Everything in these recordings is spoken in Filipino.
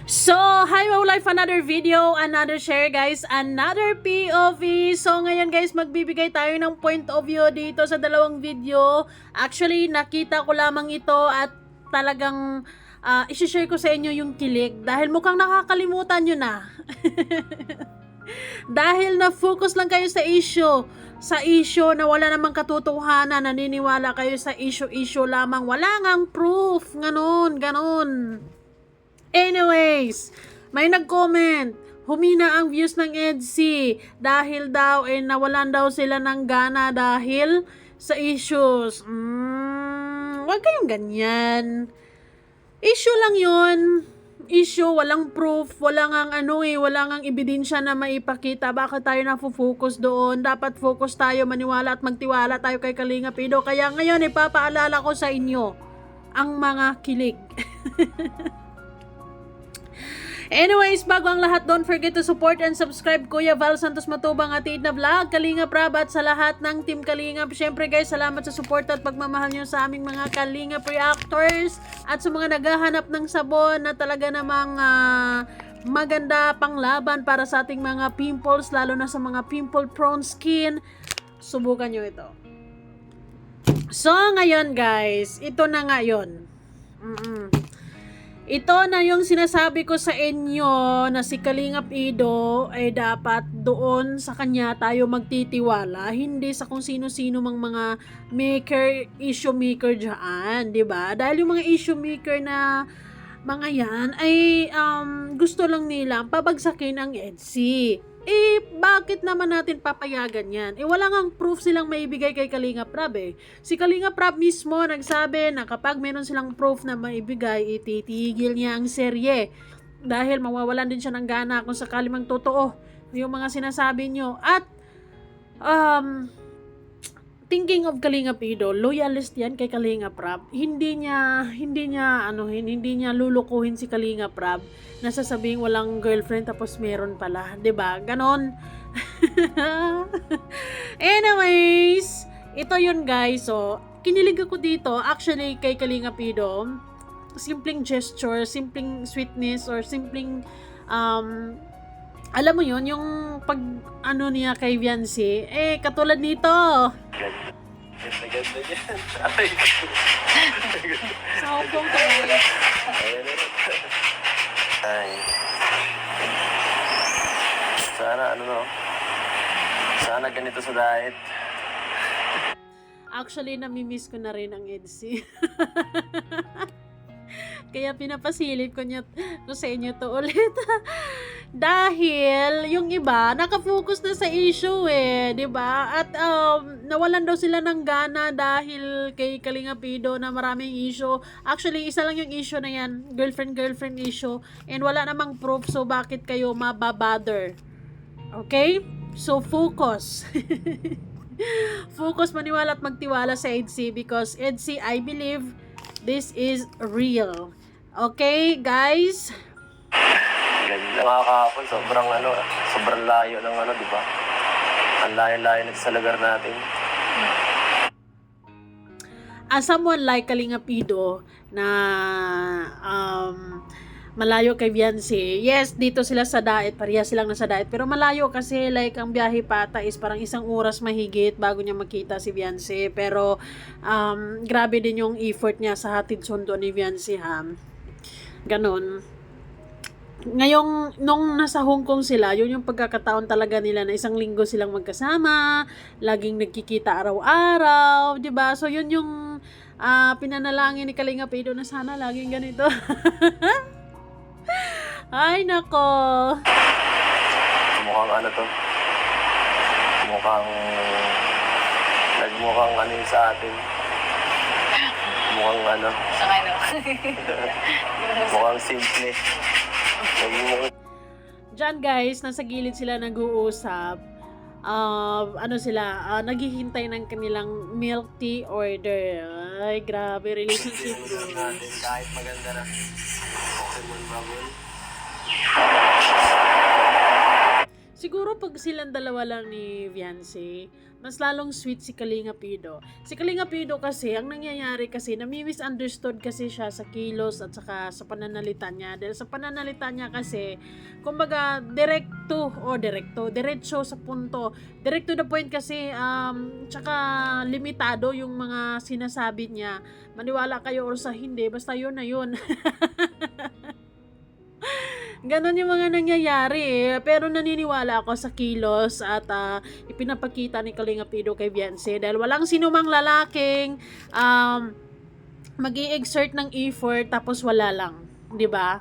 So, hi Wow Life, another video, another share guys, another POV. So, ngayon guys, magbibigay tayo ng point of view dito sa dalawang video. Actually, nakita ko lamang ito at talagang isi-share ko sa inyo yung kilig. Dahil mukhang nakakalimutan nyo na. Dahil na-focus lang kayo sa issue na wala namang katotohanan, naniniwala kayo sa issue lamang. Wala ngang proof, ganun. Anyways, may nag-comment, humina ang views ng EDC dahil daw nawalan daw sila ng gana dahil sa issues. Wag kayong ganyan. Issue lang yun. Issue, walang proof, walang ebidensya na maipakita. Bakit tayo na-focus doon? Dapat focus tayo, maniwala at magtiwala tayo kay Kalinga Pido. Kaya ngayon, ipapaalala ko sa inyo ang mga kilig. Anyways, bago ang lahat, don't forget to support and subscribe Kuya Val Santos Matubang Atid na Vlog, Kalinga Prab at sa lahat ng Team Kalinga. Siyempre guys, salamat sa support at pagmamahal nyo sa aming mga Kalinga reactors at sa mga naghahanap ng sabon na talaga namang maganda panglaban para sa ating mga pimples, lalo na sa mga pimple prone skin. Subukan nyo ito. So ngayon guys, ito na nga yun. Ito na yung sinasabi ko sa inyo na si Kalinga Pido ay dapat doon sa kanya tayo magtitiwala, hindi sa kung sino-sino mang mga issue maker dyan, di ba? Dahil yung mga issue maker na mga yan ay gusto lang nila pabagsakin ang EDC. Bakit naman natin papayagan yan? Wala ngang proof silang maibigay kay Kalinga Prab eh. Si Kalinga Prab mismo nagsabi na kapag meron silang proof na maibigay, ititigil niya ang serye. Dahil mawawalan din siya ng gana kung sakali mang totoo yung mga sinasabi nyo. At, thinking of Kalinga Pido, loyalist yan kay Kalinga Prab. Hindi niya lulukuhin si Kalinga Prab na sasabing walang girlfriend tapos meron pala, 'di ba? Ganon. Anyways, ito yun guys. So, kinilig ako dito actually kay Kalinga Pido. Simpleng gesture, simpleng sweetness or simpleng alam mo yun, yung pag niya kay Viancy, katulad nito. Ganda niya. Sa Hong Kong talaga. Ay. Sana ganito sa diet. Actually, namimiss ko na rin ang EDC. Kaya pinapasilip ko sa inyo to ulit. Dahil yung iba nakafocus na sa issue di ba? At nawalan daw sila ng gana dahil kay Kalinga Pido na maraming issue. Actually, isa lang yung issue na yan, girlfriend issue, and wala namang proof, so bakit kayo mababother? Okay? So focus. Focus, maniwala at magtiwala sa EDC because EDC, I believe this is real. Okay, guys? Ganda nga kahapon, sobrang layo ng di ba? Ang layo-layo na sa lugar natin. As someone like Kalinga Pido na malayo kay Viancy, yes, dito sila sa Daet, pareha silang nasa Daet, pero malayo kasi like ang biyahe pata is parang 1 oras mahigit bago niya makita si Viancy, pero grabe din yung effort niya sa hatid sundo ni Viancy ganon. Ngayong, nung nasa Hong Kong sila, yun yung pagkakataon talaga nila na 1 linggo silang magkasama, laging nagkikita araw-araw, di ba? So yun yung pinanalangin ni Kalinga Pido na sana laging ganito. Ay, nako. Mukhang nagmukhang yung sa atin. Mukhang mukhang simple. Diyan guys, nasa gilid sila nag-uusap. Naghihintay ng kanilang milk tea order. Ay, grabe, relationship natin kahit maganda na. Pokemon bubble. Siguro pag silang dalawa lang ni Viancy, mas lalong sweet si Kalinga Pido. Si Kalinga Pido kasi, ang nangyayari kasi, nami-misunderstood kasi siya sa kilos at saka sa pananalita niya. Dahil sa pananalita niya kasi, kumbaga, diretso sa punto. Direct to the point kasi, tsaka limitado yung mga sinasabi niya. Maniwala kayo or sa hindi, basta yun na yun. Ganon yung mga nangyayari Pero naniniwala ako sa kilos at ipinapakita ni Kalinga Pido kay Viancy dahil walang sinumang lalaking mag-i-exert ng effort tapos wala lang. 'Di ba?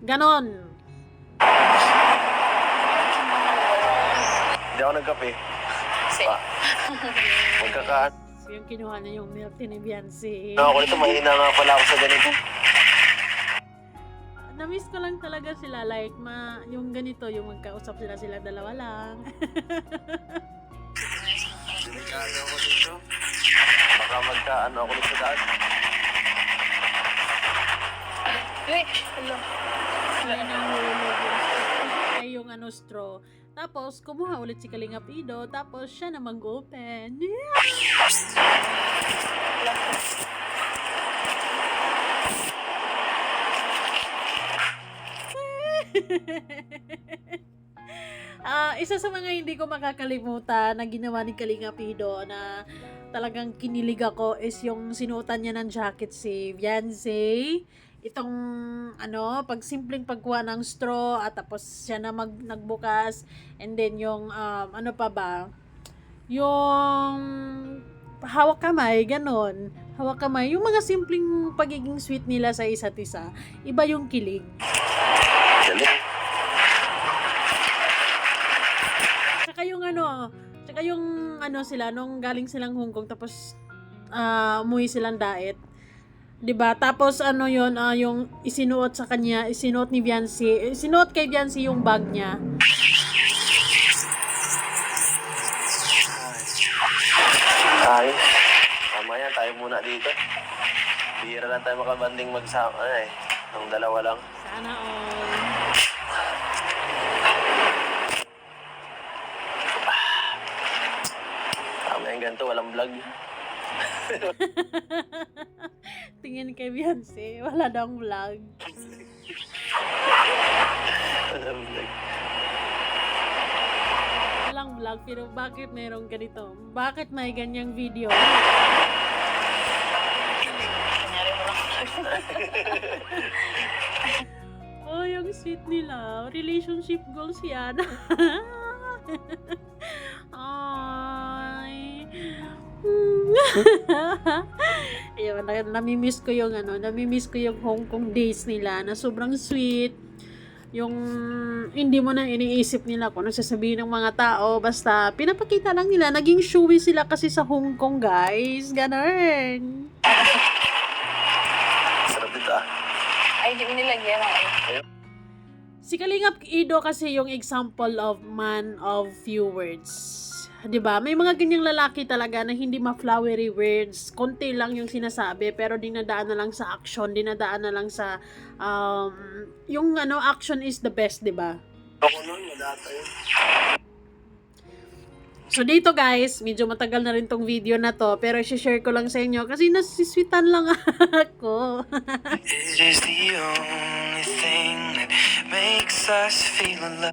Ganon. Hindi ako nagkape. Same. Magkakaan. So, yung kinuha na yung milk tea ni Viancy. Ako nito, mahina nga pala ako sa ganito. Na-miss ko lang talaga sila like yung ganito, yung magkausap sila dalawa lang. Delikado ako dito. Baka magkaano ako dito sa daan. Uy, hello. Yan ang hulog ay yung straw. Tapos, kumuha ulit si Kalinga Pido. Tapos, siya na mag-open. Isa sa mga hindi ko makakalimutan na ginawa ni Kalinga Pido na talagang kinilig ako is yung sinuotan niya ng jacket si Viancy. Itong pag simpleng pagkuha ng straw at tapos siya na nagbukas and then yung ano pa ba? Yung hawak kamay, ganon. Hawak kamay. Yung mga simpleng pagiging sweet nila sa isa't isa. Iba yung kilig. Galing. Tsaka yung sila nung galing silang Hong Kong tapos umuwi silang diet. 'Di ba? Tapos yung isinuot sa kanya, isinuot ni Viancy, isinuot kay Viancy yung bag niya. Ayos. Mamaya tayo muna dito. Bihira lang tayo makabanding magsama ng dalawa lang. Sana all. Tama yung ganito, walang vlog. Tingin kay Viancy, wala daw vlog. Walang vlog. Walang vlog, pero bakit mayroong ganito? Bakit may ganyang video? Kunyari mo lang. Oh, yung sweet nila. Relationship goals yan. Ay. Ayun, namimiss ko yung Hong Kong days nila na sobrang sweet. Yung hindi mo na iniisip nila kung ano sasabihin ng mga tao, basta pinapakita lang nila. Naging showy sila kasi sa Hong Kong, guys. Ganun. Sarap dito Ay, di mo nilagyan ng ay. Si Kalinga Pido kasi yung example of man of few words. 'Di ba? May mga ganyang lalaki talaga na hindi ma-flowery words. Konti lang yung sinasabi pero dinadaan na lang sa action, dinadaan na lang sa yung action is the best, 'di ba? Ako nun, madata yun. So dito guys, medyo matagal na rin tong video na to pero i-share ko lang sa inyo kasi nasisweetan lang ako. It is the only thing that makes us feel alive.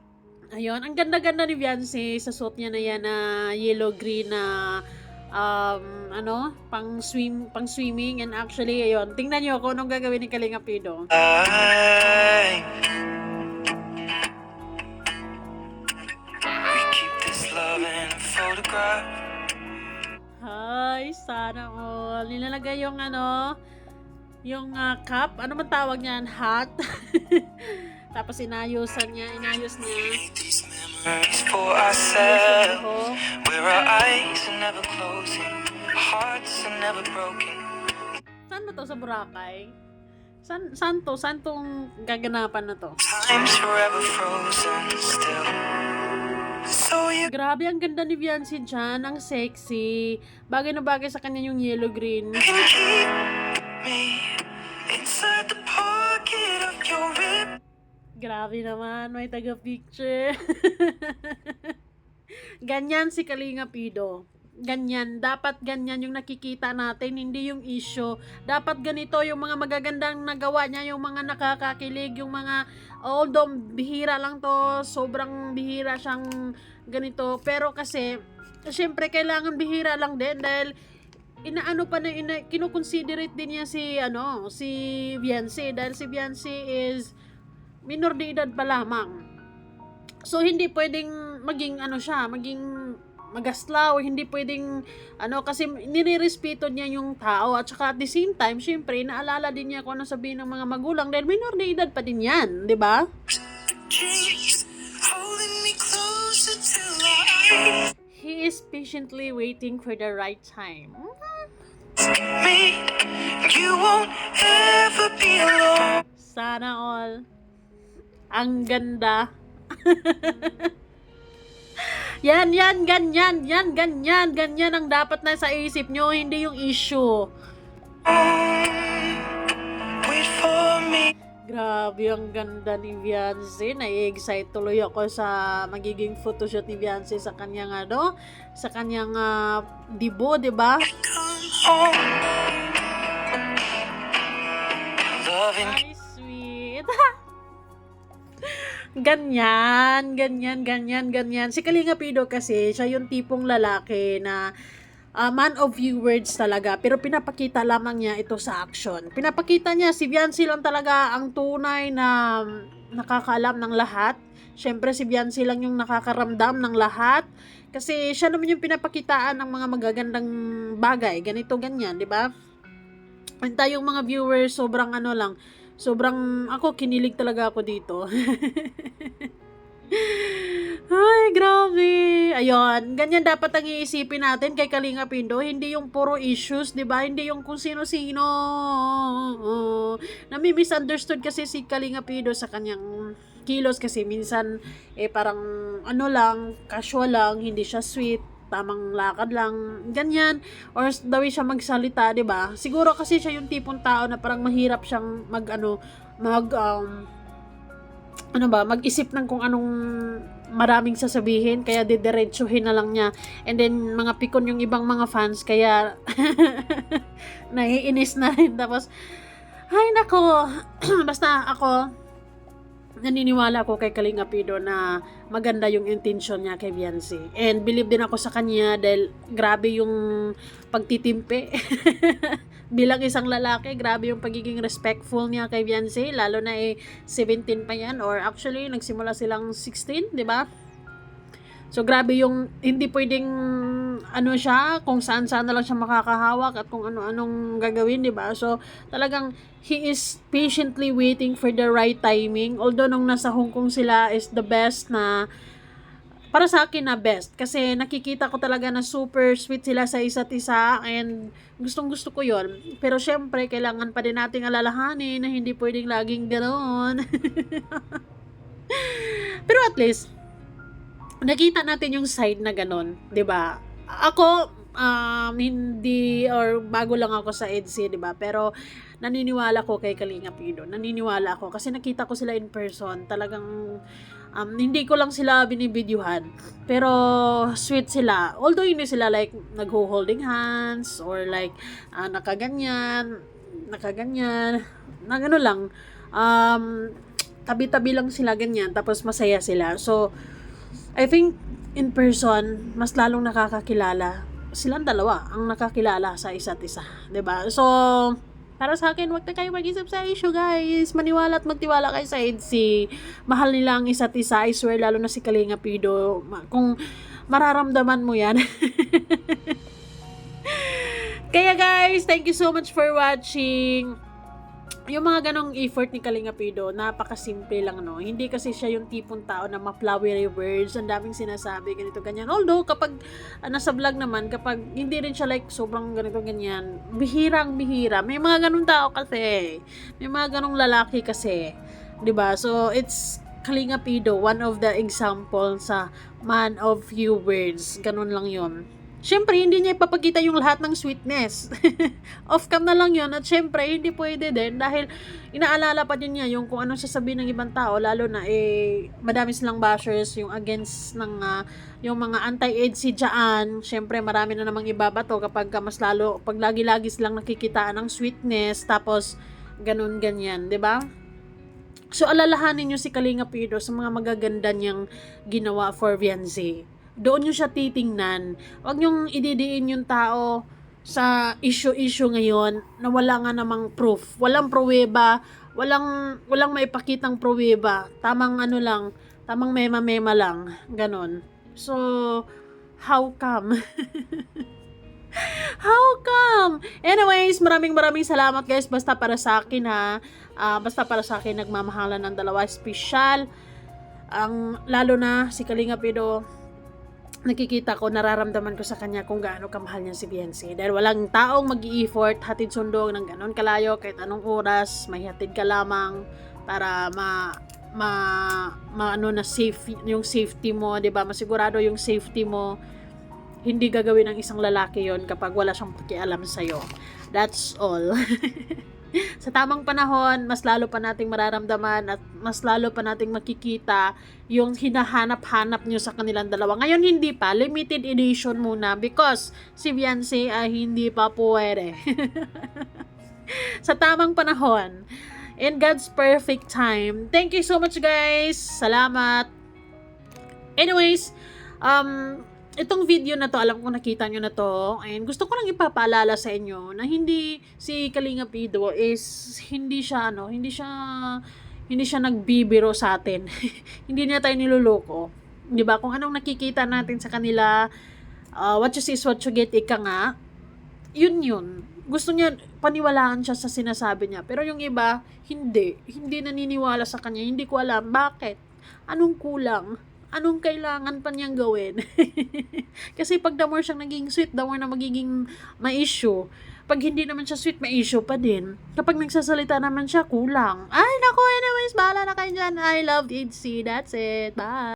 Ayun, ang ganda-ganda ni Viancy sa suot niya na yan na yellow-green na pang swimming and actually ayun, tingnan niyo kung anong gagawin ni Kalinga Pido. We keep this love in a photograph. Hi, sana all. Nilalagay yung yung cup, ano man tawag niyan, hat. Tapos inayos niya. These memories for ourselves, where our eyes are never closing, hearts are never broken. Saan ba to? Sa Boracay? Saan tong gaganapan na to? Time's forever frozen still. So you Grabe, ang ganda ni Viancy dyan. Ang sexy. Bagay na bagay sa kanya yung yellow-green. can keep me inside the pocket of your rib. Grabe naman, may taga-picture. Ganyan si Kalinga Pido. Ganyan. Dapat ganyan yung nakikita natin, hindi yung issue. Dapat ganito yung mga magagandang nagawa niya, yung mga nakakakilig, yung mga, although bihira lang to, sobrang bihira siyang ganito. Pero kasi, syempre kailangan bihira lang din dahil inaano pa na kino-considerate din niya si Beyonce dahil si Beyonce is minor de edad pa lamang. So hindi pwedeng maging maging magaslaw, hindi pwedeng kasi ninirespeto niya yung tao at saka at the same time, syempre naalala din niya kung ano sabihin ng mga magulang dahil minor de edad pa din yan, di ba? Holding me closer till I He is patiently waiting for the right time. me. You won't ever be alone. Sana all. Ang ganda. Yan, ganyan ang dapat na sa isip nyo, hindi yung issue. Wait for me. Grabe, ang ganda ni Beyonce. Nai-excite tuloy ako sa magiging photoshoot ni Beyonce sa kanyang sa kanyang debut, 'di ba? Come home. Loving Ay, sweet. Ganyan. Si Kalinga Pido kasi, siya yung tipong lalaki na man of few words talaga, pero pinapakita lamang niya ito sa action. Pinapakita niya, si Beyonce lang talaga ang tunay na nakakaalam ng lahat. Syempre, si Beyonce lang yung nakakaramdam ng lahat. Kasi siya naman yung pinapakitaan ng mga magagandang bagay. Ganito, ganyan, di ba? And tayong mga viewers, sobrang ako, kinilig talaga ako dito. Ay, grabe. Ayun, ganyan dapat ang iisipin natin kay Kalinga Pido. Hindi yung puro issues, di ba? Hindi yung kung sino-sino. Nami-misunderstood kasi si Kalinga Pido sa kanyang kilos kasi minsan, parang lang, casual lang, hindi siya sweet, tamang lakad lang, ganyan, or daw siya magsalita, di ba? Siguro kasi siya yung tipong tao na parang mahirap siyang mag-isip ng kung anong maraming sasabihin, kaya didiretsuhin na lang niya. And then, mga pikon yung ibang mga fans, kaya naiinis na rin. Tapos, ay nako, basta ako, naniniwala ako kay Kalinga Pido na maganda yung intention niya kay Beyonce. And believe din ako sa kanya dahil grabe yung pagtitimpe. Bilang isang lalaki, grabe yung pagiging respectful niya kay Beyonce, lalo na 17 pa yan, or actually nagsimula silang 16, di ba? So grabe yung hindi pwedeng siya, kung saan-saan na lang siya makakahawak at kung ano-anong gagawin, di ba? So talagang he is patiently waiting for the right timing. Although nung nasa Hong Kong sila is the best na, para sa akin na best. Kasi nakikita ko talaga na super sweet sila sa isa't isa and gustong-gusto ko yon. Pero syempre, kailangan pa din nating alalahanin na hindi pwedeng laging ganoon. Pero at least, nakita natin yung side na ganon, 'di ba? Ako hindi, or bago lang ako sa EDC, 'di ba? Pero naniniwala ko kay Kalinga Pido. Naniniwala ako kasi nakita ko sila in person. Talagang hindi ko lang sila binibidyuhan. Pero sweet sila. Although hindi sila like nagho-holding hands or like nakaganyan, na gano'n lang. Tabi-tabi lang sila ganyan tapos masaya sila. So I think in person, mas lalong nakakakilala. Silang dalawa ang nakakilala sa isa't isa, 'di ba? So, para sa akin, wag na kayo mag-isip sa issue, guys. Maniwala at magtiwala kayo sa EDC. Mahal nila ang isa't isa. I swear, lalo na si Kalinga Pido. Kung mararamdaman mo yan. Kaya guys, thank you so much for watching. Yung mga ganong effort ni Kalinga Pido, napakasimple lang, no? Hindi kasi siya yung tipong tao na ma-flowery words, ang daming sinasabi, ganito, ganyan. Although, kapag nasa vlog naman, kapag hindi rin siya like sobrang ganito, ganyan, bihirang-bihira. May mga ganong tao kasi. May mga ganong lalaki kasi. 'Di ba? So, it's Kalinga Pido, one of the example sa man of few words. Ganun lang yun. syempre, hindi niya ipapakita yung lahat ng sweetness. Off-cam na lang yun. At syempre, hindi pwede din dahil inaalala pa din niya yung kung anong sasabihin ng ibang tao, lalo na madami silang bashers, yung against ng yung mga anti-EDSI dyan. Syempre, marami na namang ibabato kapag mas lalo, pag lagi-lagi silang nakikitaan ng sweetness, tapos ganun ganyan, 'di ba? So, alalahanin niyo si Kalinga Pido sa mga magaganda niyang ginawa for Viancy. Doon nyo siya titingnan. Huwag nyong ididiin yung tao sa issue-issue ngayon na wala nga namang proof. Walang pruweba, walang maipakitang pruweba. Tamang ano lang, tamang mema-mema lang. Ganon. So, how come? How come? Anyways, maraming salamat guys. Basta para sa akin ha. Basta para sa akin, nagmamahalan ng dalawa. Special. Lalo na si Kalinga Pido, nakikita ko, nararamdaman ko sa kanya kung gaano kamahal niya si Viancy. Dahil walang taong mag-i-effort, hatid sundo ng ganon kalayo, kahit anong oras, may hatid ka lamang para ano na safe, yung safety mo, 'di ba? Masigurado yung safety mo. Hindi gagawin ng isang lalaki yon kapag wala siyang pakialam sa'yo. That's all. Sa tamang panahon, mas lalo pa nating mararamdaman at mas lalo pa nating makikita yung hinahanap-hanap nyo sa kanilang dalawa. Ngayon, hindi pa. Limited edition muna because si Viancy ay hindi pa pwede. Sa tamang panahon. In God's perfect time. Thank you so much, guys. Salamat. Anyways, itong video na to, alam ko nakita nyo na to, and gusto ko lang ipapaalala sa inyo na hindi si Kalinga Pido is hindi siya nagbibiro sa atin. Hindi niya tayo niloloko. 'Di ba? Kung anong nakikita natin sa kanila, what you see is what you get, ika nga. Yun. Gusto niya paniwalaan siya sa sinasabi niya. Pero yung iba, hindi naniniwala sa kanya. Hindi ko alam bakit. Anong kulang? Anong kailangan pa niyang gawin? Kasi pag the more siyang naging sweet, the more na magiging ma-issue. Pag hindi naman siya sweet, ma-issue pa din. Kapag nagsasalita naman siya, kulang. Ay, naku, anyways, bahala na kayo dyan. I love EDSI. That's it. Bye.